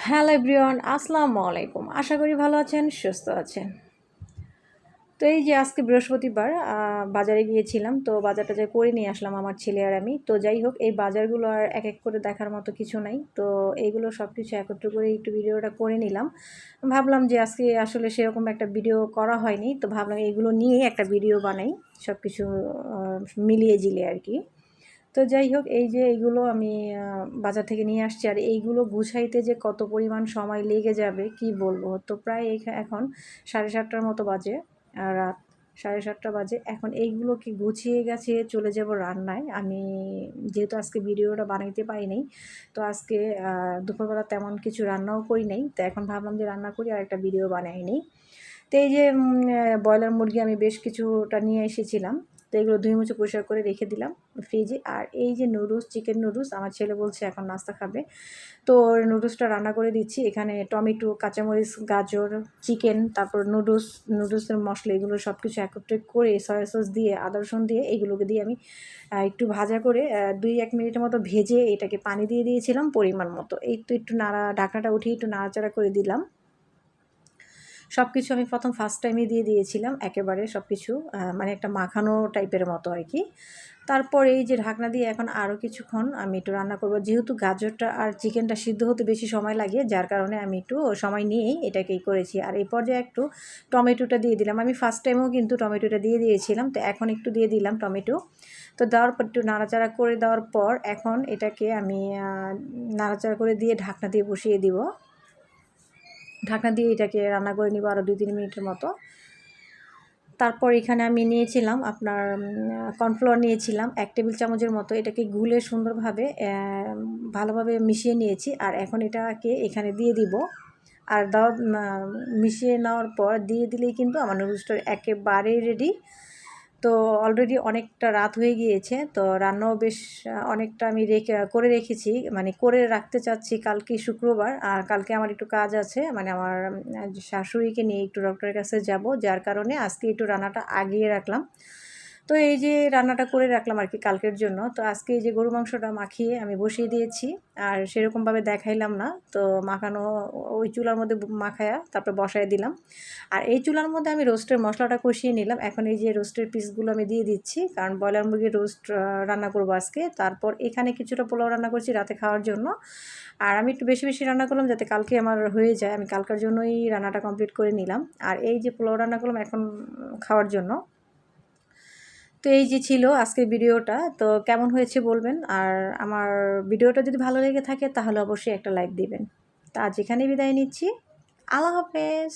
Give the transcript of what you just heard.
Hello everyone, আসসালামু আলাইকুম। আশা করি ভালো আছেন, সুস্থ আছেন। তো এই যে আজকে বৃহস্পতিবার বাজারে গিয়েছিলাম। তো বাজারটা যে করে নিয়ে আসলাম আমার ছেলে আর আমি। তো যাই হোক, এই বাজারগুলো আর এক করে দেখার মতো কিছু নাই। তো এইগুলো সব কিছু একত্র করে একটু ভিডিওটা করে নিলাম। ভাবলাম যে আজকে আসলে সেরকম একটা ভিডিও করা হয়নি। তো ভাবলাম এইগুলো নিয়েই একটা ভিডিও বানাই, সব কিছু আ মিলিয়ে ঝিলিয়ে আরকি। তো যাই হোক, এই যে এইগুলো আমি বাজার থেকে নিয়ে আসছি, আর এইগুলো গুছাইতে যে কত পরিমাণ সময় লেগে যাবে কি বলবো। তো প্রায় এখন 7:30টার মতো বাজে, রাত 7:30টা বাজে। এখন এইগুলোকে গুছিয়ে গাছিয়ে চলে যাব রান্নায়। আমি যেহেতু আজকে ভিডিওটা বানাইতে পারি নাই, তো আজকে দুপুরবেলা তেমন কিছু রান্নাও করি নাই। তো এখন ভাবলাম যে রান্না করি আর একটা ভিডিও বানাই নিই। তো এই যে ব্রয়লার মুরগি আমি বেশ কিছুটা নিয়ে এসেছিলাম। তো এগুলো ধুয়ে মুছে পরিষ্কার করে রেখে দিলাম ফ্রিজে। আর এই যে নুডলস, চিকেন নুডলস আমার ছেলে বলছে এখন নাস্তা খাবে। তো নুডলসটা রান্না করে দিচ্ছি। এখানে টমেটো, কাঁচামরিচ, গাজর, চিকেন, তারপর নুডলসের মশলা এগুলো সব কিছু একত্রে করে সয়া সস দিয়ে, আদা রসুন দিয়ে এগুলোকে দিয়ে আমি একটু ভাজা করে 2-1 মিনিটের মতো ভেজে এটাকে পানি দিয়ে দিয়েছিলাম পরিমাণ মতো। এই তো একটু ঢাকনাটা উঠিয়ে একটু নাড়াচাড়া করে দিলাম। সব কিছু আমি ফার্স্ট টাইমে দিয়ে দিয়েছিলাম একেবারে সব কিছু, মানে একটা মাখানো টাইপের মতো আর কি। তারপর এই যে ঢাকনা দিয়ে এখন আরও কিছুক্ষণ আমি একটু রান্না করব। যেহেতু গাজরটা আর চিকেনটা সিদ্ধ হতে বেশি সময় লাগে, যার কারণে আমি একটু সময় নিয়েই এটাকেই করেছি। আর এই পর্যায়ে একটু টমেটোটা দিয়ে দিলাম। আমি ফার্স্ট টাইমেও কিন্তু টমেটোটা দিয়ে দিয়েছিলাম, তো এখন একটু দিয়ে দিলাম টমেটো। তো দেওয়ার পর একটু নাড়াচাড়া করে দেওয়ার পর এখন এটাকে আমি নাড়াচাড়া করে দিয়ে ঢাকনা দিয়ে বসিয়ে দিব। ঢাকনা দিয়ে এটাকে রান্না করে নিব আরও 2-3 মিনিটের মতো। তারপর এখানে আমি নিয়েছিলাম আপনার কর্নফ্লাওয়ার নিয়েছিলাম 1 টেবিল চামচের মতো। এটাকে গুলে সুন্দরভাবে ভালোভাবে মিশিয়ে নিয়েছি। আর এখন এটাকে এখানে দিয়ে দিব। আর মিশিয়ে নেওয়ার পর দিয়ে দিলেই কিন্তু আমার নুডলসটা একেবারেই রেডি। তো অলরেডি অনেকটা রাত হয়ে গিয়েছে। তো রান্নাও বেশ অনেকটা আমি করে রেখেছি। মানে করে রাখতে চাচ্ছি, কালকে শুক্রবার। আর কালকে আমার একটু কাজ আছে। মানে আমার শাশুড়িকে নিয়ে একটু ডক্টরের কাছে যাব। যার কারণে আজকে একটু রান্নাটা আগিয়ে রাখলাম। তো এই যে রান্নাটা করে রাখলাম আরকি কালকের জন্য। তো আজকে এই যে গরু মাংসটা মাখিয়ে আমি বসিয়ে দিয়েছি। আর সেরকমভাবে দেখাইলাম না। তো মাখানো ওই চুলার মধ্যে মাখায়া তারপর বসায় দিলাম। আর এই চুলার মধ্যে আমি রোস্টের মশলাটা কষিয়ে নিলাম। এখন এই যে রোস্টের পিসগুলো আমি দিয়ে দিচ্ছি। কারণ ব্রয়লার মুরগির রোস্ট রান্না করব আজকে। তারপর এখানে কিছুটা পোলাও রান্না করছি রাতে খাওয়ার জন্য। আর আমি একটু বেশি রান্না করলাম যাতে কালকে আমার হয়ে যায়। আমি কালকের জন্যই রান্নাটা কমপ্লিট করে নিলাম। আর এই যে পোলাও রান্না করলাম এখন খাওয়ার জন্য। তো এই যে ছিল আজকের ভিডিওটা। তো কেমন হয়েছে বলবেন। আর আমার ভিডিওটা যদি ভালো লেগে থাকে তাহলে অবশ্যই একটা লাইক দিবেন। তো আজ এখানেই বিদায় নিচ্ছি। আল্লাহ হাফেজ।